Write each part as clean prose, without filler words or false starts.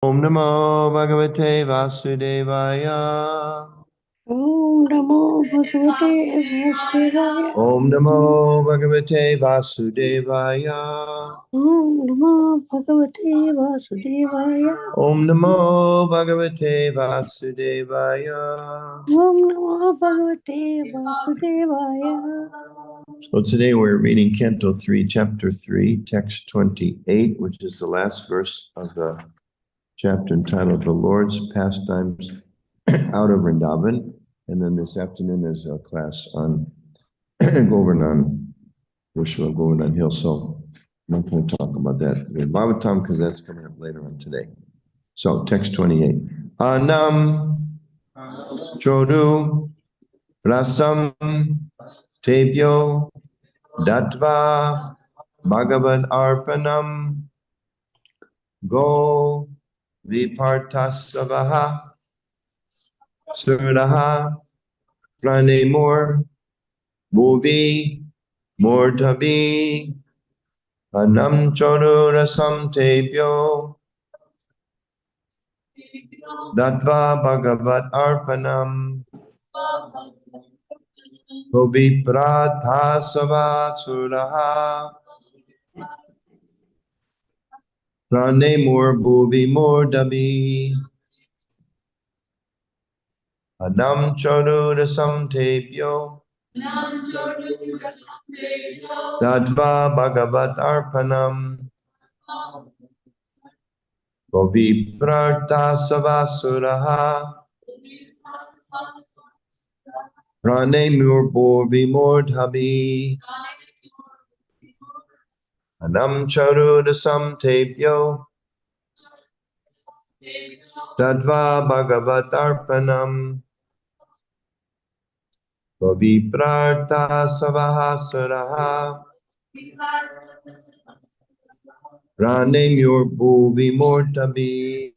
Om Namo Bhagavate Vasudevaya. Om Namo Bhagavate Vasudevaya. Om Namo Bhagavate Vasudevaya. Om Namo Bhagavate Vasudevaya. Om Namo Bhagavate Vasudevaya. Om Namo Bhagavate Vasudevaya. So today we're reading Canto 3, Chapter 3, Text 28, which is the last verse of the chapter entitled The Lord's Pastimes Out of Vrindavan. And then this afternoon is a class on Govardhan, Vishwa Govardhan Hill. So I'm not going to talk about that in Bhagavatam because that's coming up later on today. So text 28. Anam chodu rasam tebyo datva bhagavad arpanam go vipartasavaha suraha pranimur bhuvi murtavi anam chodu rasam tebyo Datva Bhagavat Arpanam Govipratha Savasuraha Pranamur Bhuvi Murdabi Anam Charudasam Tebyo Datva Bhagavat Arpanam Govipratha Savasuraha Pranamur Bhuvi Murdabi Anam Charudasam Tebyo Dadva Bhagavat Arpanam Goviprartha Savahasuraha Pranamur Bhuvi Murtabi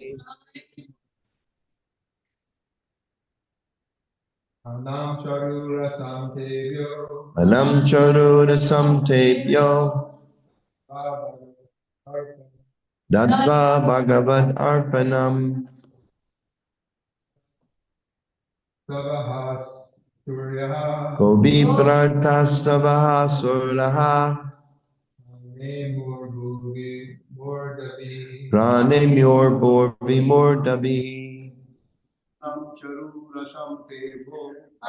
Anam Charura Samtevyo Anam Charudasam Tebyo Dadva Bhagavat Arpanam Savahas Suryaha Goviprartha Savahasuraha Nemur Bhuvi Murdavi Pranamur Bhuvi Murtabi Anam Charura Samtevyo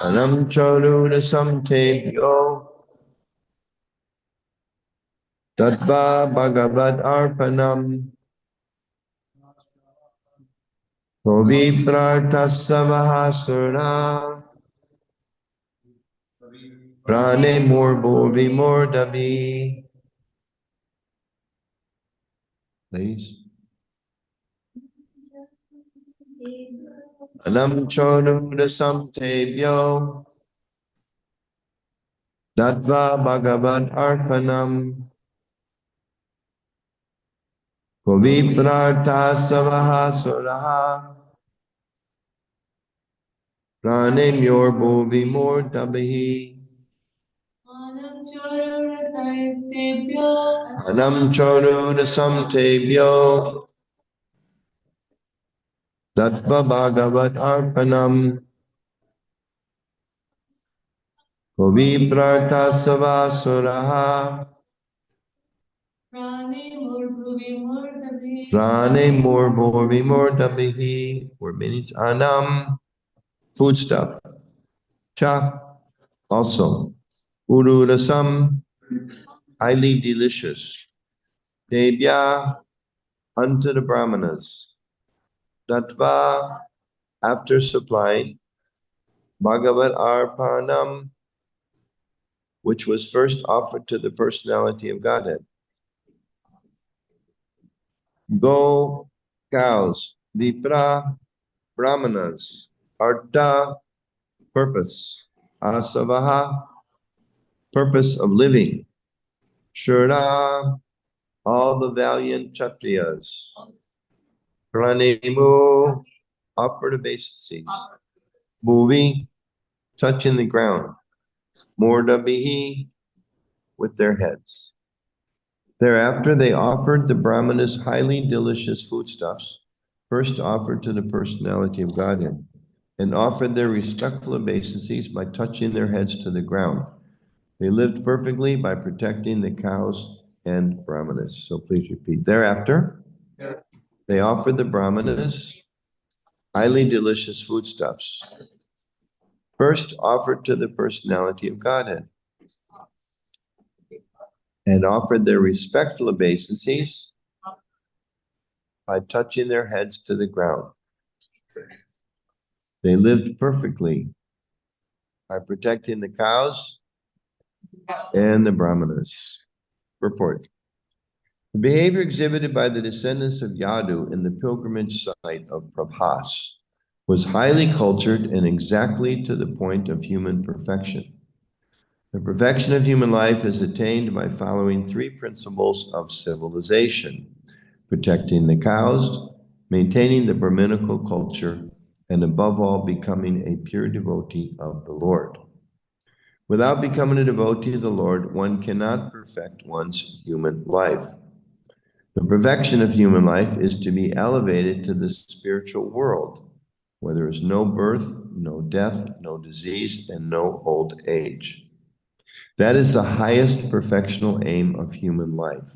Anam Charudasam Tebyo Dadva Bhagavat Arpanam Goviprarthasavahasura Prane Murbo Vimurdavi. Ladies. Anam Chodudasam Tebyo Dadva Bhagavat Arpanam Goviprarthasavahasura Prane Murbo Vimurdavi. Anam Chodudasam Tebyo Dadva Bhagavat Arpanam Goviprarthasavasuraha Prane Murbo Vimurdavi. Word meanings Anam, foodstuff. Cha, also. Ururasam, highly delicious. Debya, unto the Brahmanas. Datva, after supplying. Bhagavat Arpanam, which was first offered to the personality of Godhead. Go, cows. Vipra, Brahmanas. Artha, purpose. Asavaha, purpose of living. Shura, all the valiant Kshatriyas. Pranemu, offered obeisances. Bhuvi, touching the ground. Mordabihi, with their heads. Thereafter they offered the Brahmanas highly delicious foodstuffs, first offered to the personality of Godhead, and offered their respectful obeisances by touching their heads to the ground. They lived perfectly by protecting the cows and brahmanas. So please repeat. Thereafter, they offered the brahmanas highly delicious foodstuffs, first offered to the personality of Godhead, and offered their respectful obeisances by touching their heads to the ground. They lived perfectly by protecting the cows and the brahmanas. Report. The behavior exhibited by the descendants of Yadu in the pilgrimage site of Prabhas was highly cultured and exactly to the point of human perfection. The perfection of human life is attained by following three principles of civilization: protecting the cows, maintaining the Brahminical culture, and above all, becoming a pure devotee of the Lord. Without becoming a devotee of the Lord, one cannot perfect one's human life. The perfection of human life is to be elevated to the spiritual world, where there is no birth, no death, no disease, and no old age. That is the highest perfectional aim of human life.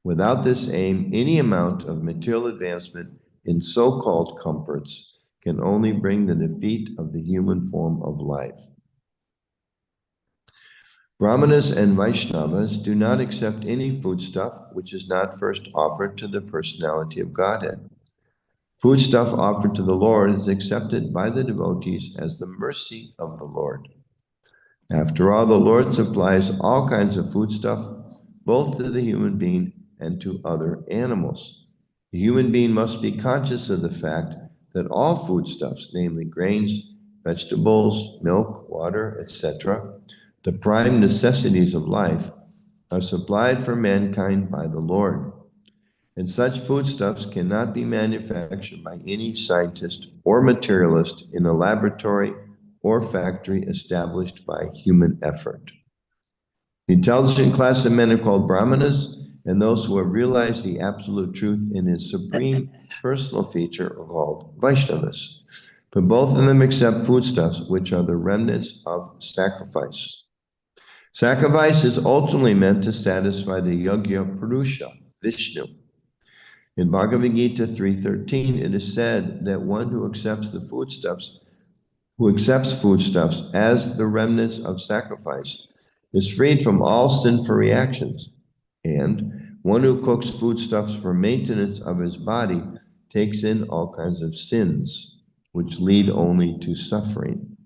Without this aim, any amount of material advancement in so-called comforts can only bring the defeat of the human form of life. Brahmanas and Vaishnavas do not accept any foodstuff which is not first offered to the personality of Godhead. Foodstuff offered to the Lord is accepted by the devotees as the mercy of the Lord. After all, the Lord supplies all kinds of foodstuff, both to the human being and to other animals. The human being must be conscious of the fact that all foodstuffs, namely grains, vegetables, milk, water, etc., the prime necessities of life, are supplied for mankind by the Lord. And such foodstuffs cannot be manufactured by any scientist or materialist in a laboratory or factory established by human effort. The intelligent class of men are called Brahmanas, and those who have realized the absolute truth in its supreme personal feature are called Vaishnavas. But both of them accept foodstuffs, which are the remnants of sacrifice. Sacrifice is ultimately meant to satisfy the Yajna Purusha, Vishnu. In Bhagavad Gita 3:13, it is said that one who accepts foodstuffs as the remnants of sacrifice is freed from all sinful reactions, and one who cooks foodstuffs for maintenance of his body takes in all kinds of sins, which lead only to suffering.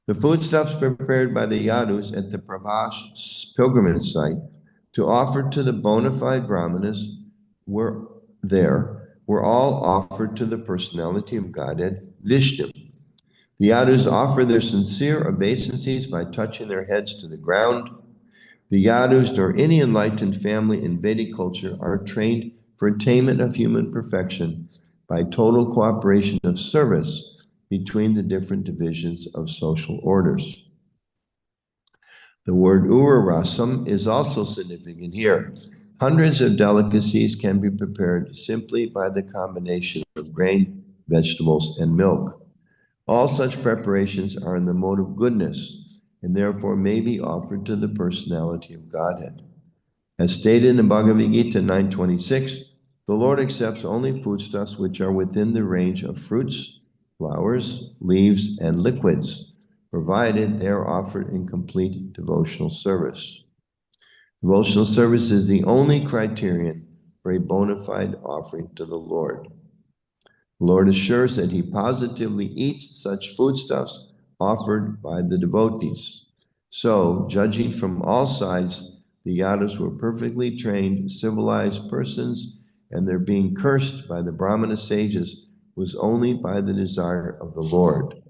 The foodstuffs prepared by the Yadus at the Prabhas pilgrimage site to offer to the bona fide Brahmanas were all offered to the personality of Godhead, Vishnu. The Yadus offer their sincere obeisances by touching their heads to the ground. The Yadus, nor any enlightened family in Vedic culture, are trained for attainment of human perfection by total cooperation of service between the different divisions of social orders. The word urarasam is also significant here. Hundreds of delicacies can be prepared simply by the combination of grain, vegetables, and milk. All such preparations are in the mode of goodness, and therefore may be offered to the personality of Godhead. As stated in Bhagavad Gita 9:26, the Lord accepts only foodstuffs which are within the range of fruits, flowers, leaves, and liquids, provided they are offered in complete devotional service. Devotional service is the only criterion for a bona fide offering to the Lord. The Lord assures that he positively eats such foodstuffs offered by the devotees. So, judging from all sides, the Yadus were perfectly trained, civilized persons, and their being cursed by the Brahmana sages was only by the desire of the Lord.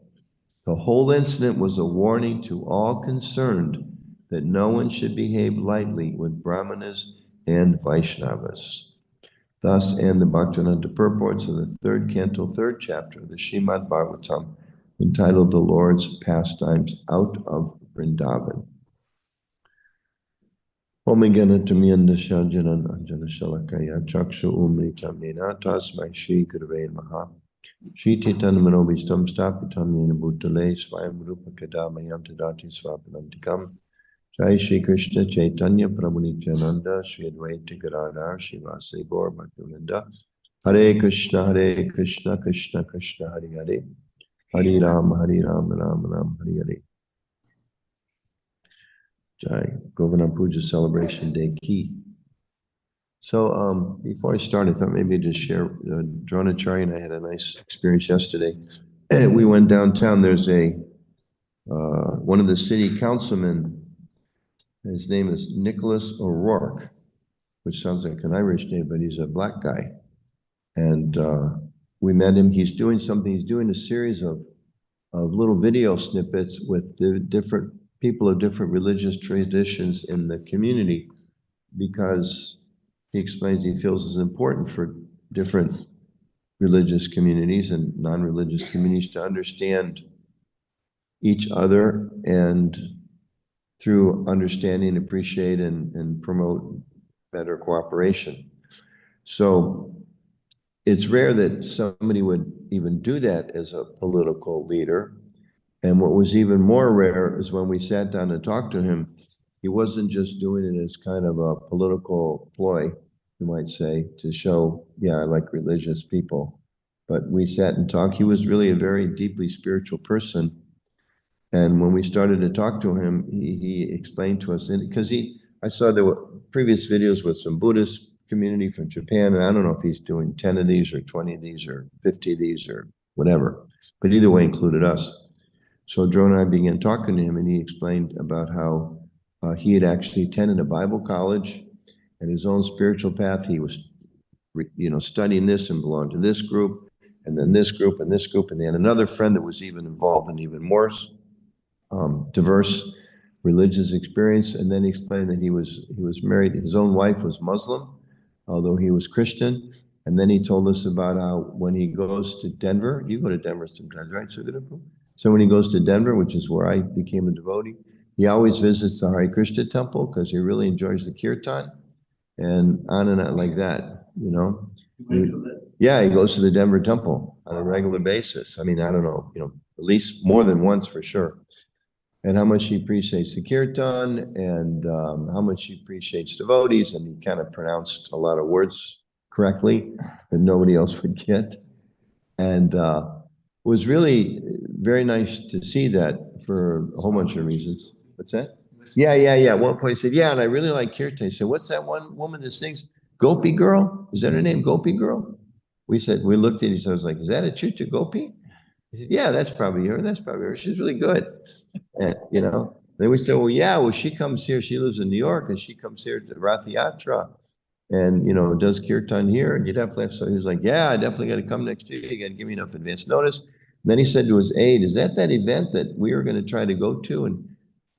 The whole incident was a warning to all concerned that no one should behave lightly with Brahmanas and Vaishnavas. Thus end the Bhaktivinoda purports of the third canto, third chapter of the Srimad Bhagavatam, entitled The Lord's Pastimes Out of Vrindavan. Om Ganatamianda Shajanan Anjana Shalakaya Chakshu Umrita Mena Tasmai Shri Gurve Maha Shri Titan Manobistam Stapitam Yena Bhutale Swayam Rupa Kadamayam Tadati Swapanantikam Jai Shri Krishna Chaitanya Prabhu Nityananda Shri Advaita Gadadhar Shivase Gaur Bhaktivinda Hare Krishna Krishna Krishna Hare Hare Hare Ram Ram Ram Hare Hare. Jai Govardhan Puja Celebration Day Ki. So before I start, I thought maybe I'd just share, Dronacharya and I had a nice experience yesterday. We went downtown, there's one of the city councilmen, his name is Nicholas O'Rourke, which sounds like an Irish name, but he's a black guy. And we met him, he's doing a series of little video snippets with the different people of different religious traditions in the community, because he explains he feels it's important for different religious communities and non-religious communities to understand each other, and through understanding, appreciate, and promote better cooperation. So it's rare that somebody would even do that as a political leader. And what was even more rare is when we sat down to talk to him, he wasn't just doing it as kind of a political ploy, you might say, to show, yeah, I like religious people. But we sat and talked. He was really a very deeply spiritual person. And when we started to talk to him, he explained to us, because I saw there were previous videos with some Buddhist community from Japan, and I don't know if he's doing 10 of these or 20 of these or 50 of these or whatever, but either way included us. So Drone and I began talking to him, and he explained about how he had actually attended a Bible college and his own spiritual path. He was, studying this and belonged to this group, and then this group and this group, and they had another friend that was even involved in even more diverse religious experience. And then he explained that he was married. His own wife was Muslim, although he was Christian. And then he told us about how when he goes to Denver, you go to Denver sometimes, right? So when he goes to Denver, which is where I became a devotee, he always visits the Hare Krishna temple because he really enjoys the kirtan, and on and on like that, Yeah, he goes to the Denver temple on a regular basis. I mean, I don't know, at least more than once for sure. And how much he appreciates the kirtan, and how much he appreciates devotees. And he kind of pronounced a lot of words correctly that nobody else would get. And it was really very nice to see that for a whole bunch of reasons. What's that? Yeah. At one point he said, yeah, and I really like kirtan. He said, what's that one woman that sings Gopi Girl? Is that her name, Gopi Girl? We looked at each other, like, is that a Chucha Gopi? He said, yeah, that's probably her. She's really good. And, then we said, well, she comes here. She lives in New York, and she comes here to Rath Yatra and, does kirtan here. And you definitely have, so he was like, yeah, I definitely got to come next year. You got to give me enough advance notice. And then he said to his aide, is that event that we were going to try to go to?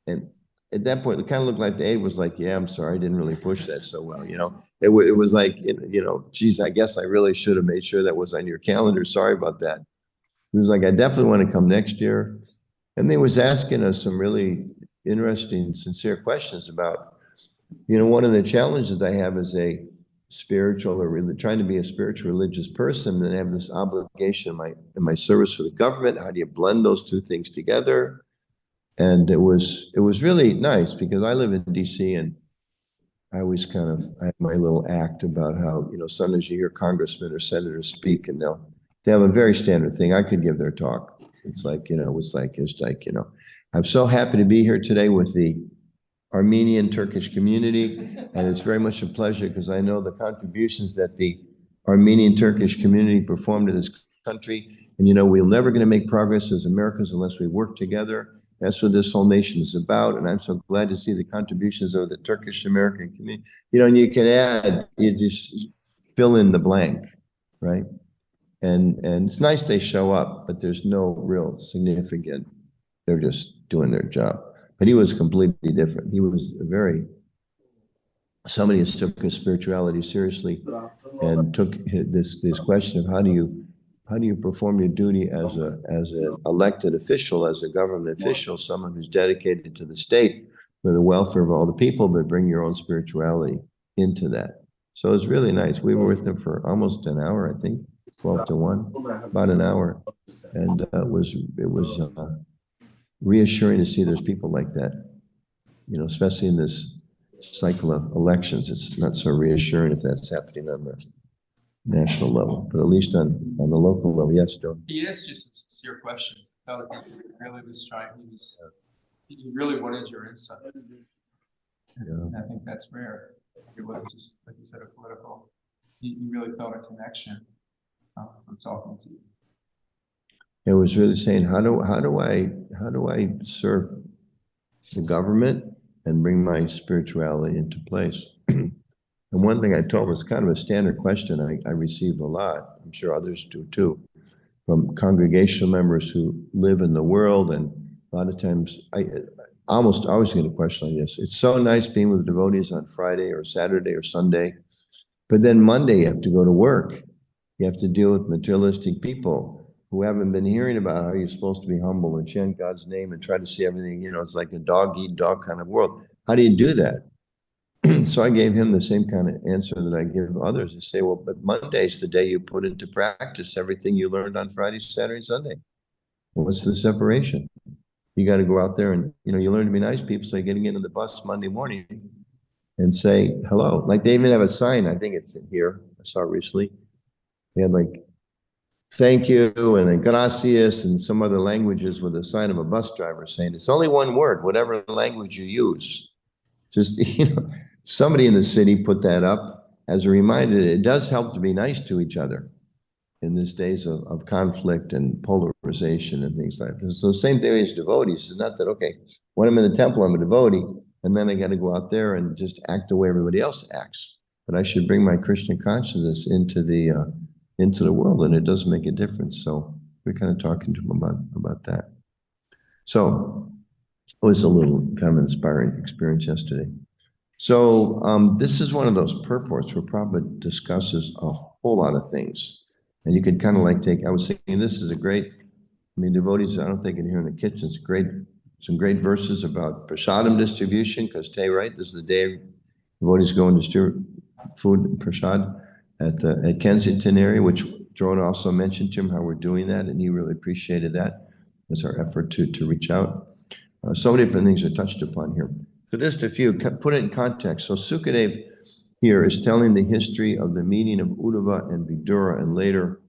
And at that point, it kind of looked like the aide was like, yeah, I'm sorry, I didn't really push that so well. It was like, geez, I guess I really should have made sure that was on your calendar. Sorry about that. He was like, I definitely want to come next year. And they was asking us some really interesting, sincere questions about, one of the challenges I have as a spiritual or really trying to be a spiritual religious person, and I have this obligation in my service for the government. How do you blend those two things together? And it was really nice, because I live in DC, and I always I have my little act about how, sometimes you hear congressmen or senators speak, and they have a very standard thing. I could give their talk. It's like, I'm so happy to be here today with the Armenian Turkish community. And it's very much a pleasure, because I know the contributions that the Armenian Turkish community performed to this country. And, we're never going to make progress as Americans unless we work together. That's what this whole nation is about. And I'm so glad to see the contributions of the Turkish American community. And you can add, you just fill in the blank, right? And it's nice they show up, but there's no real significant, they're just doing their job. But he was completely different. He was somebody who took his spirituality seriously, and took this question of how do you perform your duty as an elected official, as a government official, someone who's dedicated to the state, for the welfare of all the people, but bring your own spirituality into that. So it's really nice. We were with them for almost an hour, I think, 12 to 1, about an hour. And it was reassuring to see there's people like that, you know, especially in this cycle of elections. It's not so reassuring if that's happening on the national level, but at least on the local level. Yes, Joe? He asked you some sincere questions. I felt like he really was trying, he really wanted your insight. Yeah. And I think that's rare. It wasn't just, like you said, a political, he really felt a connection from talking to you. It was really saying, how do I serve the government and bring my spirituality into place? And one thing I told was kind of a standard question I receive a lot. I'm sure others do too, from congregational members who live in the world. And a lot of times I almost always get a question like this. It's so nice being with devotees on Friday or Saturday or Sunday, but then Monday you have to go to work. You have to deal with materialistic people who haven't been hearing about how you're supposed to be humble and chant God's name and try to see everything, you know, it's like a dog eat dog kind of world. How do you do that? So I gave him the same kind of answer that I give others. I say, well, but Monday's the day you put into practice everything you learned on Friday, Saturday, Sunday. Well, what's the separation? You got to go out there and, you know, you learn to be nice people. So getting into the bus Monday morning and say hello. Like they even have a sign. I think it's in here. I saw it recently. They had like, thank you, and then gracias, and some other languages with a sign of a bus driver saying, it's only one word, whatever language you use. Just, you know, somebody in the city put that up as a reminder that it does help to be nice to each other in these days of conflict and polarization and things like that. So same theory as devotees. It's not that, okay, when I'm in the temple, I'm a devotee, and then I got to go out there and just act the way everybody else acts. But I should bring my Krishna consciousness into the world, and it does make a difference. So we're kind of talking to him about that. So it was a little kind of inspiring experience yesterday. So this is one of those purports where Prabhupada discusses a whole lot of things. And you could kind of like I was thinking this is a great, I mean, devotees, I don't think in here in the kitchen, it's great, some great verses about prasadam distribution, because today, right, this is the day devotees go and distribute food and prasad at Kensington area, which Jordan also mentioned to him how we're doing that, and he really appreciated that as our effort to reach out. So many different things are touched upon here. So just a few, put it in context. So Sukadev here is telling the history of the meeting of Uddhava and Vidura, and later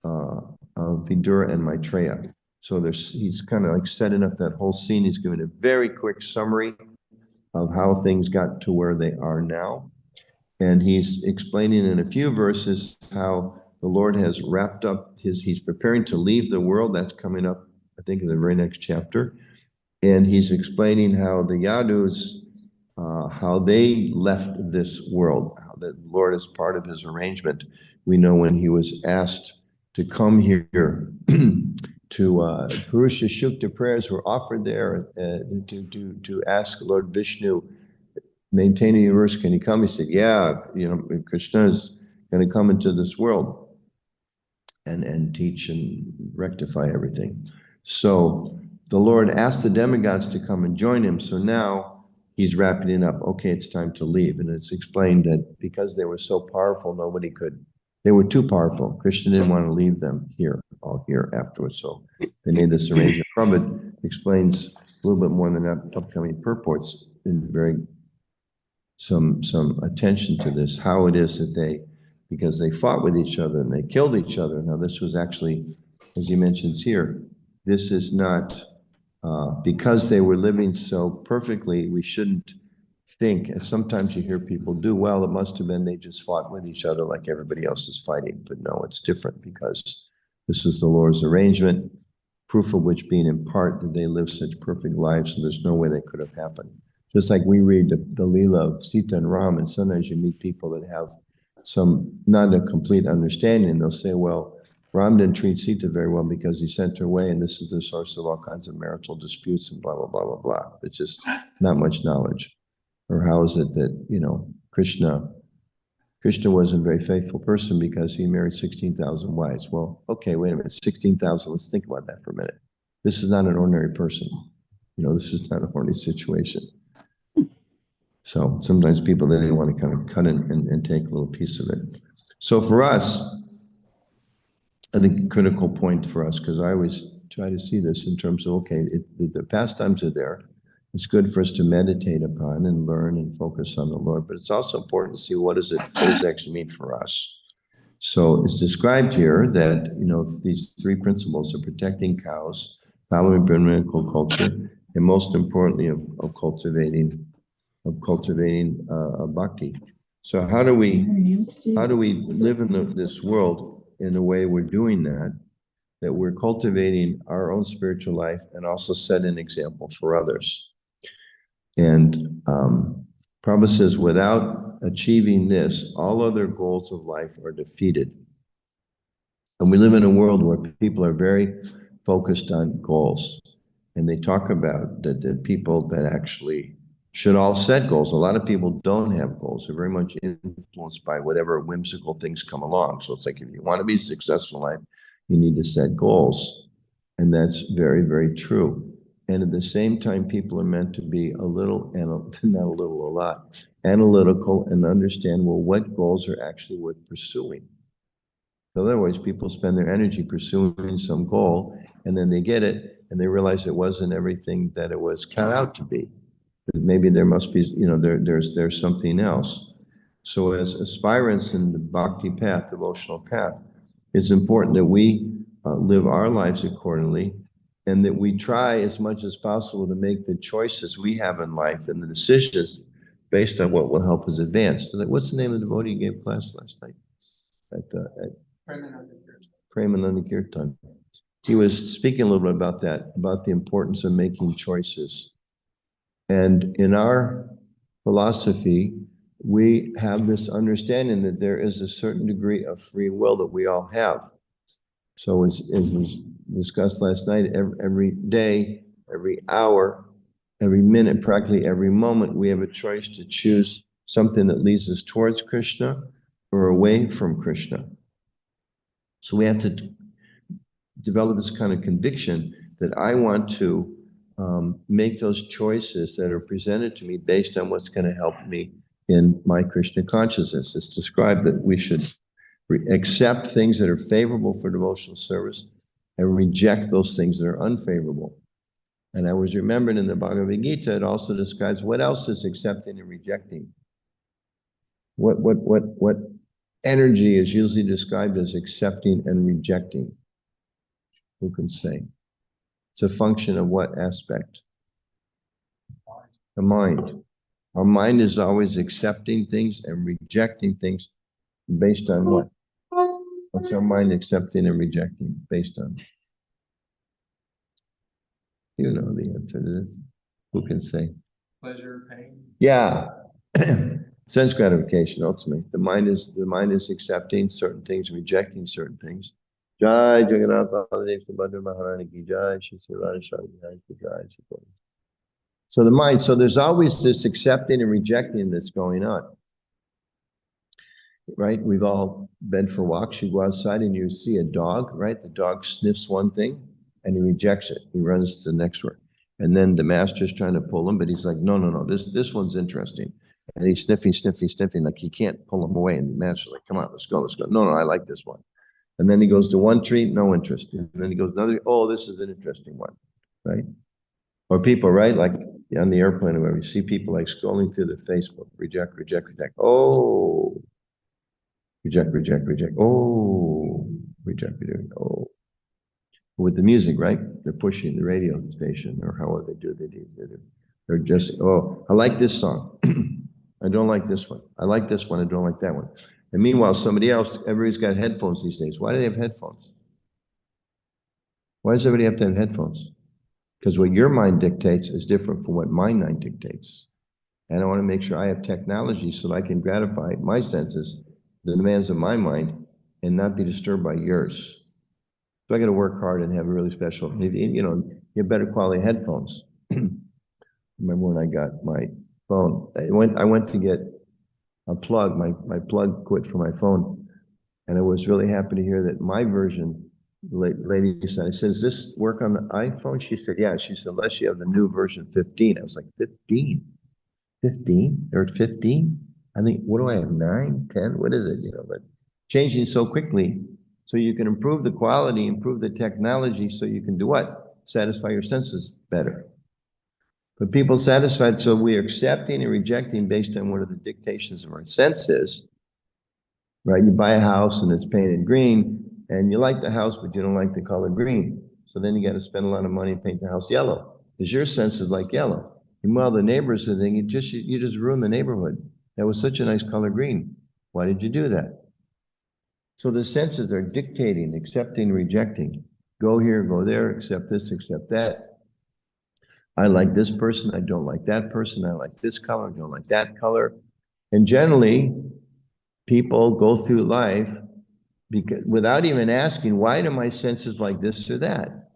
of Vidura and Maitreya. So he's kind of like setting up that whole scene. He's giving a very quick summary of how things got to where they are now. And he's explaining in a few verses how the Lord has wrapped up he's preparing to leave the world. That's coming up, I think, in the very next chapter. And he's explaining how the Yadus, how they left this world, how the Lord is part of his arrangement. We know when he was asked to come here to Purusha Shukta prayers were offered there to ask Lord Vishnu, maintaining the universe, can he come? He said, yeah, you know, Krishna is going to come into this world and teach and rectify everything. So the Lord asked the demigods to come and join him. So now he's wrapping it up. Okay, it's time to leave. And it's explained that because they were so powerful, they were too powerful. Krishna didn't want to leave them all here afterwards. So they made this arrangement. Prabhupada explains a little bit more than that upcoming purports in very some attention to this, how it is that because they fought with each other and they killed each other. Now this was actually, as he mentions here, this is not, because they were living so perfectly, we shouldn't think, as sometimes you hear people do, well, it must have been they just fought with each other like everybody else is fighting. But no, it's different because this is the Lord's arrangement, proof of which being in part that they lived such perfect lives, so there's no way that could have happened. Just like we read the Leela of Sita and Ram, and sometimes you meet people that have not a complete understanding, and they'll say, well, Ram didn't treat Sita very well because he sent her away, and this is the source of all kinds of marital disputes and blah, blah, blah, blah, blah. It's just not much knowledge. Or how is it that, you know, Krishna wasn't a very faithful person because he married 16,000 wives. Well, okay, wait a minute, 16,000, let's think about that for a minute. This is not an ordinary person. You know, this is not an ordinary situation. So sometimes people, they want to kind of cut in and take a little piece of it. So for us, I think critical point for us, because I always try to see this in terms of, okay, the pastimes are there. It's good for us to meditate upon and learn and focus on the Lord, but it's also important to see what does it actually mean for us. So it's described here that, these three principles of protecting cows, following Brahminical culture, and most importantly of cultivating bhakti. So how do we live in this world in a way we're doing that we're cultivating our own spiritual life and also set an example for others? And Prabhupada says, without achieving this, all other goals of life are defeated. And we live in a world where people are very focused on goals. And they talk about the people that actually should all set goals. A lot of people don't have goals. They're very much influenced by whatever whimsical things come along. So it's like, if you want to be successful in life, you need to set goals. And that's very, very true. And at the same time, people are meant to be a lot, analytical and understand, well, what goals are actually worth pursuing. Otherwise, people spend their energy pursuing some goal, and then they get it, and they realize it wasn't everything that it was cut out to be. But maybe there must be, there's something else. So as aspirants in the bhakti path, devotional path, it's important that we live our lives accordingly, and that we try as much as possible to make the choices we have in life and the decisions based on what will help us advance. So what's the name of the devotee you gave class last night? At Premananda Kirtan. He was speaking a little bit about that, about the importance of making choices. And in our philosophy, we have this understanding that there is a certain degree of free will that we all have. So as was discussed last night, every day, every hour, every minute, practically every moment, we have a choice to choose something that leads us towards Krishna or away from Krishna. So we have to develop this kind of conviction that I want to make those choices that are presented to me based on what's going to help me in my Krishna consciousness. It's described that we should accept things that are favorable for devotional service and reject those things that are unfavorable. And I was remembering in the Bhagavad Gita, it also describes what else is accepting and rejecting. What energy is usually described as accepting and rejecting? Who can say? It's a function of what aspect? The mind. Our mind is always accepting things and rejecting things based on what? What's our mind accepting and rejecting based on? You know the answer to this. Who can say? Pleasure, pain. Yeah. Sense gratification, ultimately. The mind is accepting certain things, rejecting certain things. Jai Jagannath Baladev Subhadra Maharani ki Jai, Shri Radha Shri Jai. So the mind, so there's always this accepting and rejecting that's going on. Right? We've all been for walks. You go outside and you see a dog, right? The dog sniffs one thing and he rejects it. He runs to the next one. And then the master's trying to pull him, but he's like, no, this one's interesting. And he's sniffing, like he can't pull him away. And the master's like, come on, let's go. No, I like this one. And then he goes to one tree, no interest. And then he goes another, oh, this is an interesting one, right? Or people, right? Like on the airplane or whatever, you see people like scrolling through the Facebook, reject. Oh, reject. Oh, reject. Oh. With the music, right? They're pushing the radio station or however they do. They're just, oh, I like this song. I don't like this one. I like this one. I don't like that one. And meanwhile, somebody else, everybody's got headphones these days. Why do they have headphones? Why does everybody have to have headphones? Because what your mind dictates is different from what my mind dictates. And I want to make sure I have technology so that I can gratify my senses, the demands of my mind, and not be disturbed by yours. So I got to work hard and have a really special, get better quality headphones. Remember when I got my phone? I went to get a plug. My plug quit for my phone, and I was really happy to hear that my version. The lady said, "Does this work on the iPhone?" She said, "Yeah." She said, "Unless you have the new version 15." I was like, 15? 15 or 15. I think, what do I have, 9, 10? What is it, but changing so quickly. So you can improve the quality, improve the technology, so you can do what? Satisfy your senses better. But people satisfied, so we are accepting and rejecting based on what are the dictations of our senses, right? You buy a house and it's painted green, and you like the house, but you don't like the color green. So then you got to spend a lot of money and paint the house yellow, because your senses like yellow. And while the neighbors are thinking, you just ruined the neighborhood. That was such a nice color green. Why did you do that? So the senses are dictating, accepting, rejecting. Go here, go there, accept this, accept that. I like this person, I don't like that person. I like this color, I don't like that color. And generally, people go through life because without even asking, why do my senses like this or that?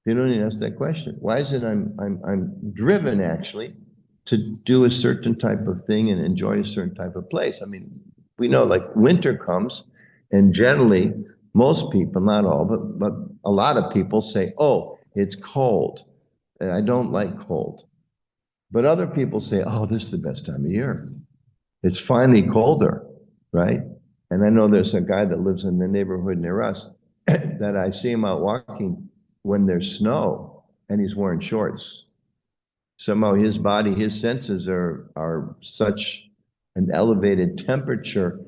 They don't even ask that question. Why is it I'm driven actually to do a certain type of thing and enjoy a certain type of place? I mean, we know like winter comes, and generally most people, not all, but a lot of people say, oh, it's cold. And I don't like cold. But other people say, oh, this is the best time of year. It's finally colder, right? And I know there's a guy that lives in the neighborhood near us that I see him out walking when there's snow and he's wearing shorts. Somehow his body, his senses are such an elevated temperature.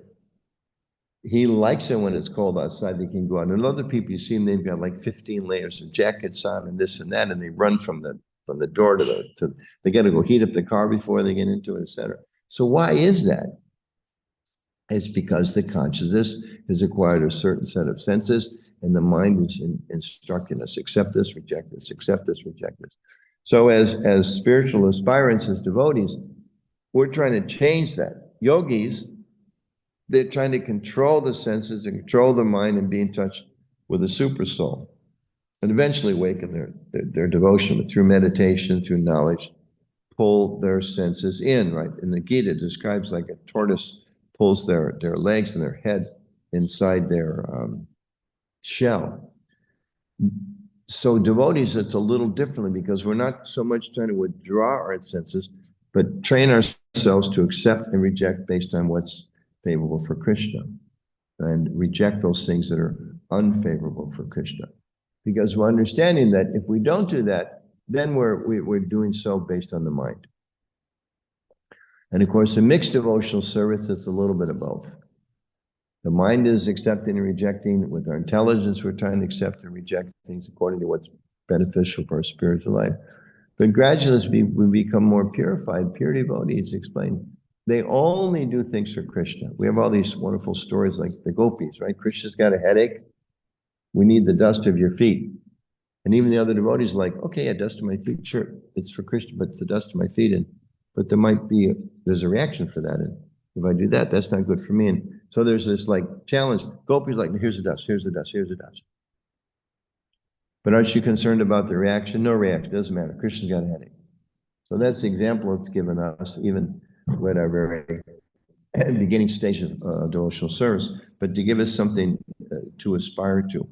He likes it when it's cold outside, they can go out. And other people, you see them, they've got like 15 layers of jackets on and this and that, and they run from the door they got to go heat up the car before they get into it, et cetera. So why is that? It's because the consciousness has acquired a certain set of senses, and the mind is instructing us, accept this, reject this, accept this, reject this. So as spiritual aspirants, as devotees, we're trying to change that. Yogis, they're trying to control the senses and control the mind and be in touch with the super soul, and eventually awaken their devotion through meditation, through knowledge, pull their senses in, right? In the Gita, it describes like a tortoise pulls their legs and their head inside their shell. So devotees, it's a little differently because we're not so much trying to withdraw our senses, but train ourselves to accept and reject based on what's favorable for Krishna, and reject those things that are unfavorable for Krishna. Because we're understanding that if we don't do that, then we're doing so based on the mind. And of course, in mixed devotional service, it's a little bit of both. The mind is accepting and rejecting. With our intelligence, we're trying to accept and reject things according to what's beneficial for our spiritual life. But gradually, as we become more purified, pure devotees explain, they only do things for Krishna. We have all these wonderful stories like the gopis, right? Krishna's got a headache. We need the dust of your feet. And even the other devotees are like, okay, yeah, dust of my feet, sure, it's for Krishna, but it's the dust of my feet. But there's a reaction for that. And if I do that, that's not good for me. And so there's this like challenge. Gopis like, here's the dust, here's the dust, here's the dust. But aren't you concerned about the reaction? No reaction, doesn't matter. Krishna's got a headache. So that's the example it's given us, even at our very beginning stage of devotional service, but to give us something to aspire to,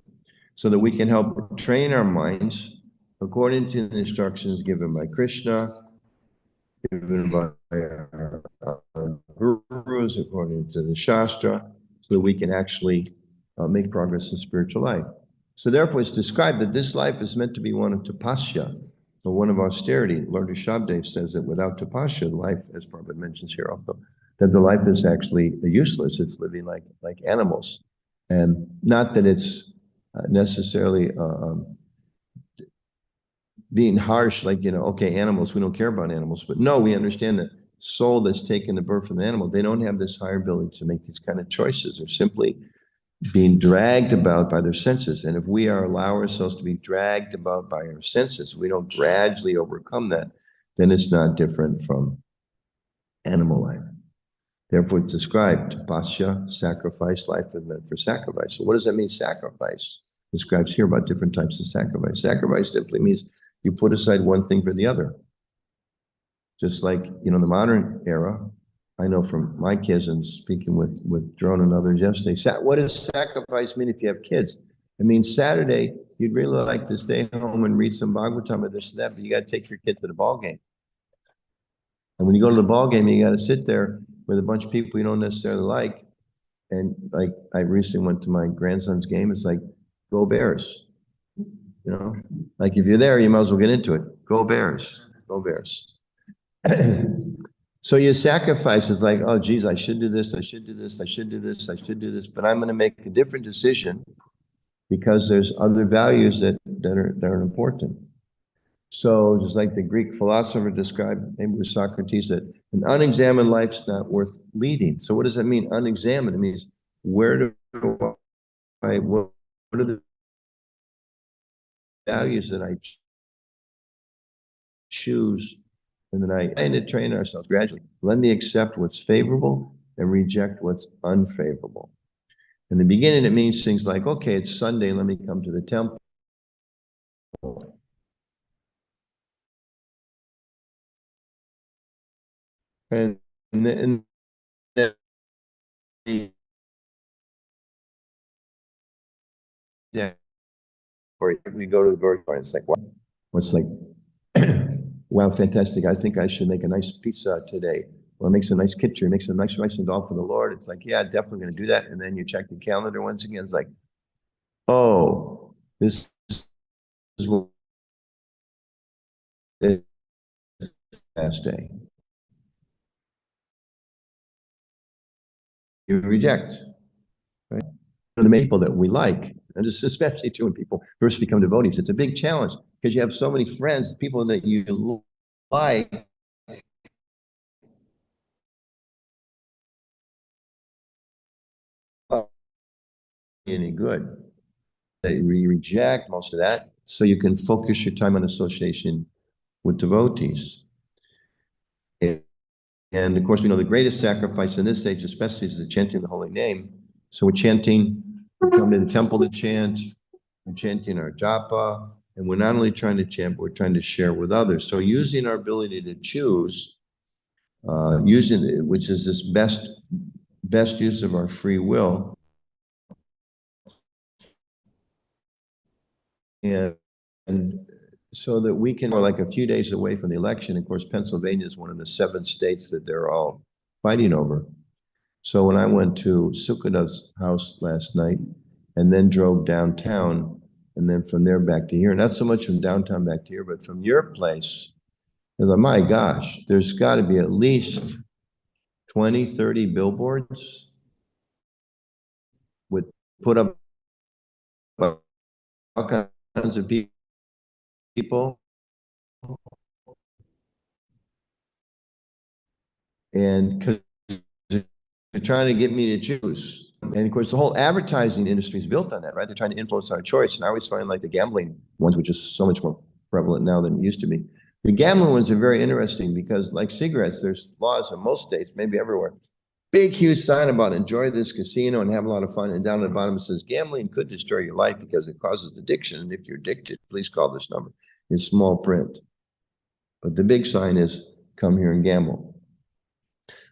so that we can help train our minds according to the instructions given by Krishna, given by our gurus, according to the Shastra, so that we can actually make progress in spiritual life. So therefore, it's described that this life is meant to be one of tapasya, or one of austerity. Lord Rishabdev says that without tapasya, life, as Prabhupada mentions here also, that the life is actually useless. It's living like animals. And not that it's necessarily being harsh, like, okay, animals, we don't care about animals. But no, we understand that soul that's taken the birth from the animal, they don't have this higher ability to make these kind of choices. They're simply being dragged about by their senses. And if we allow ourselves to be dragged about by our senses, we don't gradually overcome that, then it's not different from animal life. Therefore, it's described, tapasya, sacrifice, life is meant for sacrifice. So what does that mean, sacrifice? It describes here about different types of sacrifice. Sacrifice simply means you put aside one thing for the other. Just like, the modern era, I know from my kids and speaking with Drone and others yesterday, what does sacrifice mean if you have kids? It means Saturday, you'd really like to stay home and read some Bhagavatam or this and that, but you got to take your kid to the ball game. And when you go to the ball game, you got to sit there with a bunch of people you don't necessarily like. And like I recently went to my grandson's game. It's like, go Bears. You know, like if you're there, you might as well get into it. Go Bears. Go Bears. So your sacrifice is like, oh, geez, I should do this. I should do this. I should do this. I should do this. But I'm going to make a different decision because there's other values that are important. So just like the Greek philosopher described, maybe it was Socrates, that an unexamined life's not worth leading. So what does that mean? Unexamined. It means where do what are the values that I choose, and then I try to train ourselves gradually. Let me accept what's favorable and reject what's unfavorable. In the beginning, it means things like, okay, it's Sunday, let me come to the temple. And then yeah, or we go to the burger bar, it's like, wow, what's like, wow, fantastic. I think I should make a nice pizza today. Well, make some nice kitchen, make some nice rice and dal for the Lord. It's like, yeah, definitely going to do that. And then you check the calendar once again. It's like, oh, this is what is last day. You reject, right? The people that we like, and just especially too when people first become devotees, it's a big challenge because you have so many friends, people that you like. Any good. They reject most of that, so you can focus your time on association with devotees. And of course, we know the greatest sacrifice in this age, especially, is the chanting the holy name. So we're chanting, we come to the temple to chant, we're chanting our japa, and we're not only trying to chant, but we're trying to share with others. So using our ability to choose, using it, which is this best use of our free will, and so that we can, we're like a few days away from the election. Of course, Pennsylvania is one of the 7 states that they're all fighting over. So when I went to Sukadev's house last night and then drove downtown and then from there back to here, not so much from downtown back to here, but from your place, I thought, my gosh, there's got to be at least 20, 30 billboards with put up all kinds of people. And because they're trying to get me to choose. And of course, the whole advertising industry is built on that, right? They're trying to influence our choice. And I always find like the gambling ones, which is so much more prevalent now than it used to be. The gambling ones are very interesting because like cigarettes, there's laws in most states, maybe everywhere. Big, huge sign about enjoy this casino and have a lot of fun. And down at the bottom it says gambling could destroy your life because it causes addiction. And if you're addicted, please call this number in small print. But the big sign is come here and gamble.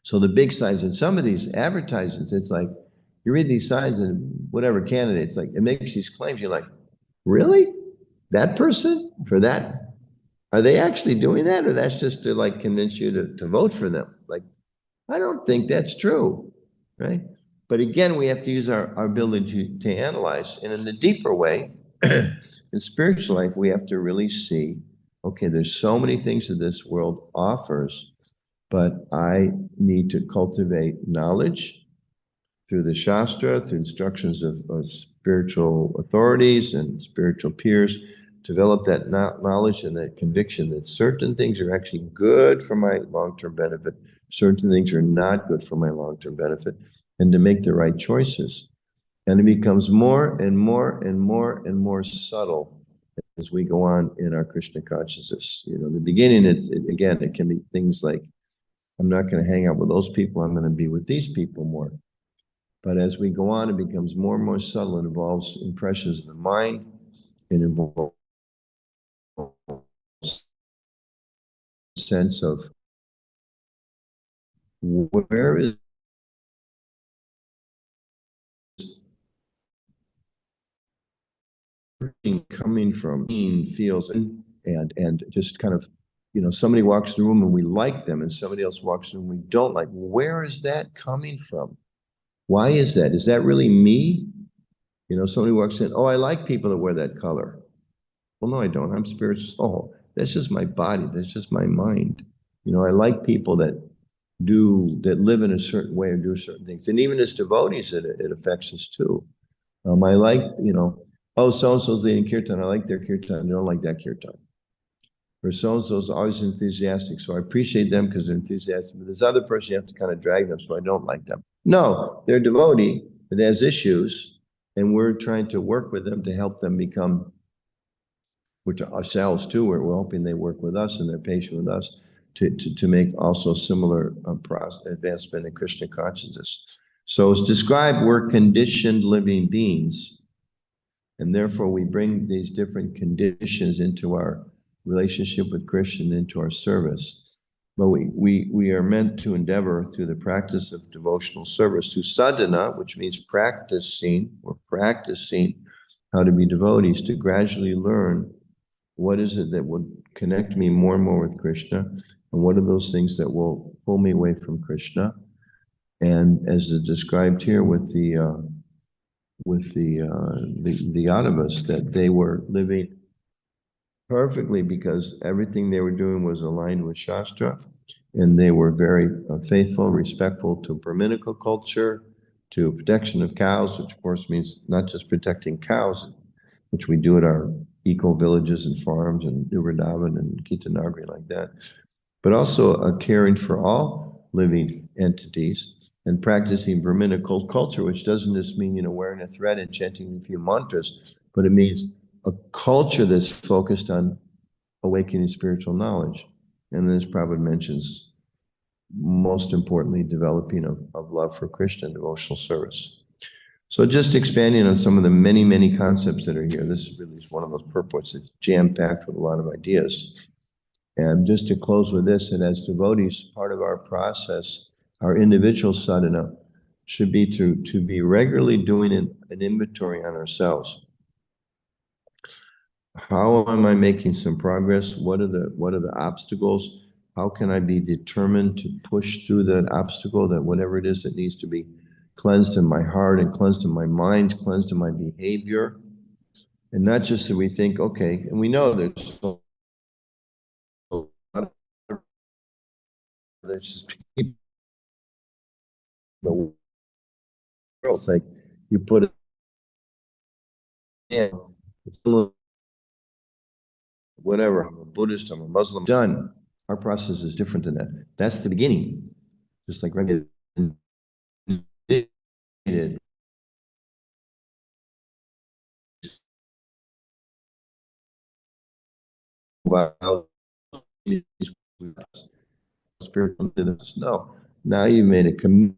So the big signs in some of these advertisements, it's like you read these signs and whatever candidate, it's like it makes these claims. You're like, really? That person for that? Are they actually doing that? Or that's just to like convince you to vote for them? Like, I don't think that's true, right? But again, we have to use our ability to analyze. And in the deeper way, in spiritual life, we have to really see, okay, there's so many things that this world offers, but I need to cultivate knowledge through the Shastra, through instructions of spiritual authorities and spiritual peers, develop that knowledge and that conviction that certain things are actually good for my long-term benefit, certain things are not good for my long-term benefit, and to make the right choices. And it becomes more and more and more and more subtle as we go on in our Krishna consciousness. You know, in the beginning, again, it can be things like, I'm not going to hang out with those people. I'm going to be with these people more. But as we go on, it becomes more and more subtle. It involves impressions of the mind. It involves a sense of where is coming from, feels, and just kind of somebody walks in the room and we like them and somebody else walks in and we don't like. Where is that coming from? Why is that? Is that really me? Somebody walks in, oh, I like people that wear that color. Well, no, I don't. I'm spirit soul. That's just my body. That's just my mind. I like people that live in a certain way or do certain things. And even as devotees, it affects us too. I like, oh, so-and-so's leading kirtan. I like their kirtan. I don't like that kirtan. Or so-and-so's always enthusiastic. So I appreciate them because they're enthusiastic. But this other person, you have to kind of drag them, so I don't like them. No, they're a devotee that has issues, and we're trying to work with them to help them become, which ourselves too, we're hoping they work with us and they're patient with us to make also similar advancement in Krishna consciousness. So it's described we're conditioned living beings, and therefore we bring these different conditions into our relationship with Krishna, into our service. But we are meant to endeavor through the practice of devotional service, through sadhana, which means practicing how to be devotees, to gradually learn what is it that would connect me more and more with Krishna, and what are those things that will pull me away from Krishna. And as is described here with the Yadavas, that they were living perfectly because everything they were doing was aligned with Shastra, and they were very faithful, respectful to Brahminical culture, to protection of cows, which of course means not just protecting cows, which we do at our eco villages and farms and Vrindavan and Kitanagari like that, but also caring for all living entities and practicing Brahminical culture, which doesn't just mean, wearing a thread and chanting a few mantras, but it means a culture that's focused on awakening spiritual knowledge. And then as Prabhupada mentions, most importantly, developing of love for Krishna and devotional service. So just expanding on some of the many, many concepts that are here. This really is one of those purports that's jam-packed with a lot of ideas. And just to close with this, and as devotees, part of our process, our individual sadhana, should be to be regularly doing an inventory on ourselves. How am I making some progress? What are the obstacles? How can I be determined to push through that obstacle, that whatever it is that needs to be cleansed in my heart and cleansed in my mind, cleansed in my behavior? And not just that we think, okay, and we know there's a lot of, there's just people in the world. It's like you put it in, it's a little, whatever, I'm a Buddhist, I'm a Muslim, done. Our process is different than that. That's the beginning. Just like regular wow, spiritual did this. No, now you made a commitment.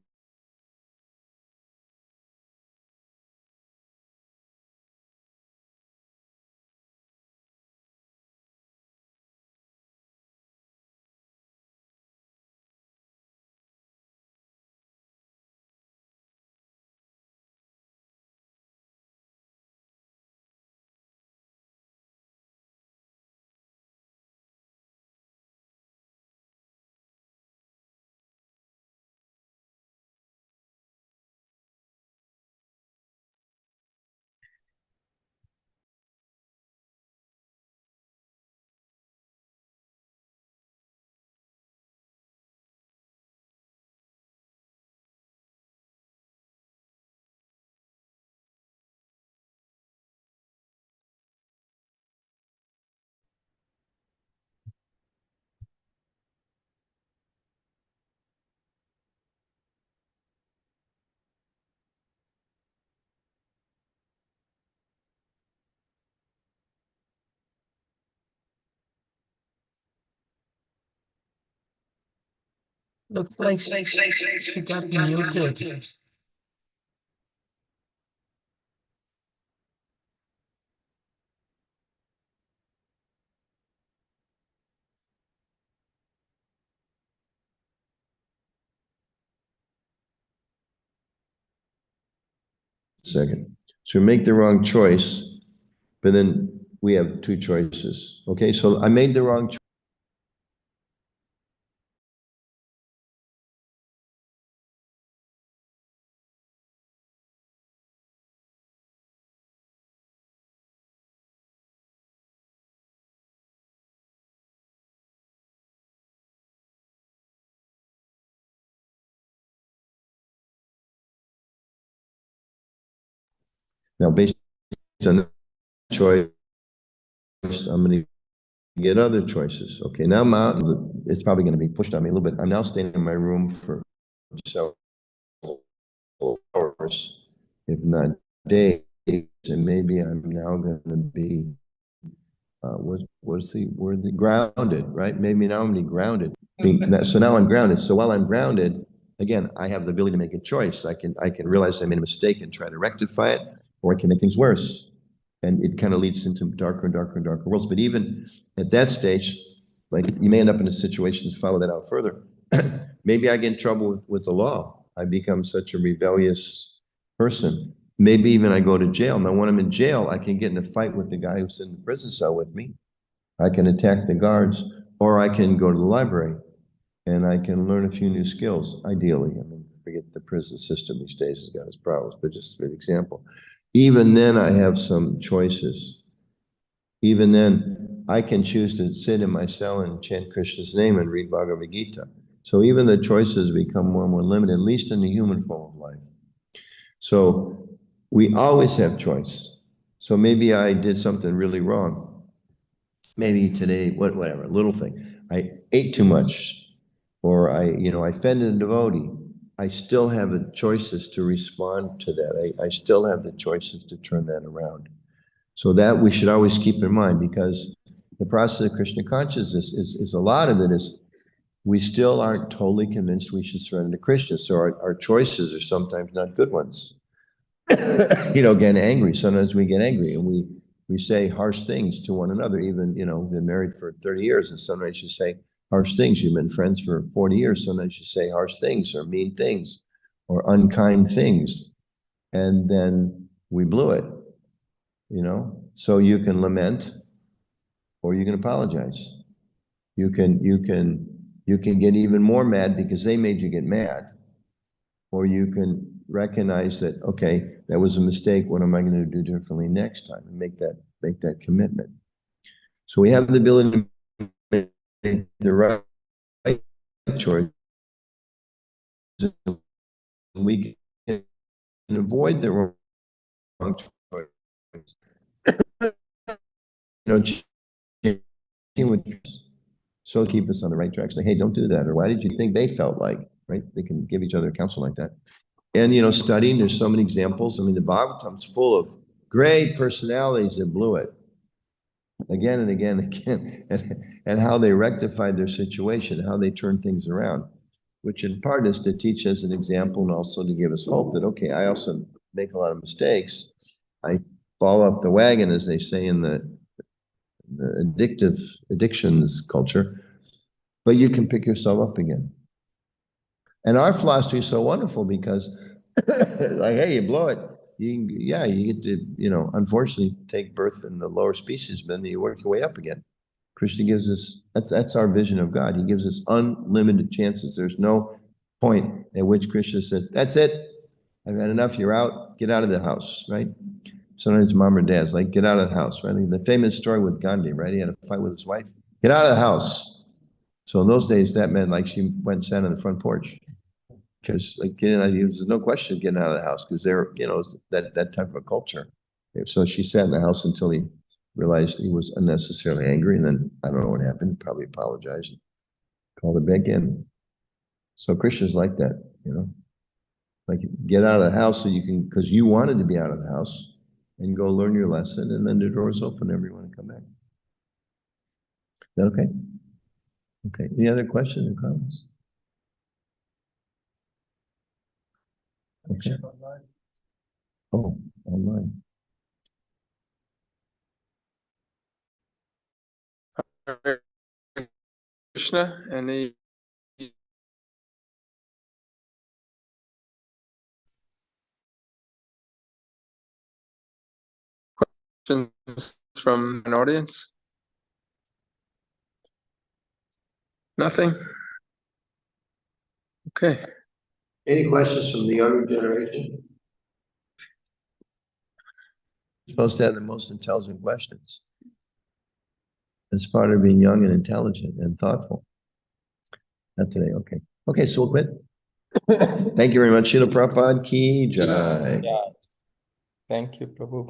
Looks like she got muted. Second. So we make the wrong choice, but then we have two choices. Okay, so I made the wrong choice. Now, based on the choice, I'm going to get other choices. Okay, now I'm out. It's probably going to be pushed on me a little bit. I'm now staying in my room for several hours, if not days, and maybe I'm now going to be what's the word? Grounded, right? Maybe now I'm going to be grounded. So now I'm grounded. So while I'm grounded, again, I have the ability to make a choice. I can realize I made a mistake and try to rectify it, or I can make things worse. And it kind of leads into darker and darker and darker worlds. But even at that stage, like you may end up in a situation to follow that out further. Maybe I get in trouble with the law. I become such a rebellious person. Maybe even I go to jail. Now, when I'm in jail, I can get in a fight with the guy who's in the prison cell with me. I can attack the guards, or I can go to the library and I can learn a few new skills, ideally. I mean, forget the prison system these days has got its problems, but just for example. Even then, I have some choices. Even then, I can choose to sit in my cell and chant Krishna's name and read Bhagavad Gita. So even the choices become more and more limited, at least in the human form of life. So we always have choice. So maybe I did something really wrong. Maybe today, whatever, little thing. I ate too much, or I offended a devotee. I still have the choices to respond to that. I still have the choices to turn that around. So that we should always keep in mind, because the process of Krishna consciousness is a lot of it is we still aren't totally convinced we should surrender to Krishna. So our choices are sometimes not good ones. Getting angry. Sometimes we get angry and we say harsh things to one another, even, been married for 30 years. And sometimes you say harsh things. You've been friends for 40 years. Sometimes you say harsh things or mean things or unkind things. And then we blew it, So you can lament or you can apologize. You can get even more mad because they made you get mad. Or you can recognize that, okay, that was a mistake. What am I going to do differently next time? And make that commitment. So we have the ability to make the right choice. We can avoid the wrong choice. So keep us on the right track. Say, hey, don't do that. Or why did you think they felt like, right? They can give each other counsel like that. And, studying, there's so many examples. I mean, the Bhagavatam's full of great personalities that blew it again and again and again, and how they rectified their situation, how they turned things around, which in part is to teach us an example and also to give us hope that, okay, I also make a lot of mistakes. I fall off the wagon, as they say in the addictions culture, but you can pick yourself up again. And our philosophy is so wonderful because like, hey, you blow it. You get to, unfortunately take birth in the lower species, but then you work your way up again. Krishna gives us, that's our vision of God. He gives us unlimited chances. There's no point at which Krishna says, that's it. I've had enough. You're out. Get out of the house, right? Sometimes mom or dad's like, get out of the house, right? The famous story with Gandhi, right? He had a fight with his wife. Get out of the house. So in those days, that meant like she went and sat on the front porch. Because there's no question getting out of the house because they're, that type of a culture. So she sat in the house until he realized he was unnecessarily angry. And then I don't know what happened, probably apologized, and called it back in. So Krishna's like that, like get out of the house so you can, because you wanted to be out of the house and go learn your lesson. And then the door's open, everyone can come back. Is that okay? Okay. Any other questions or comments? Okay. Oh, online. Krishna, any questions from an audience? Nothing? Okay. Any questions from the younger generation? You're supposed to have the most intelligent questions. That's part of being young and intelligent and thoughtful. Not today, okay. Okay, so we'll quit. Thank you very much. Srila Prabhupada ki jai. Thank you, Prabhu.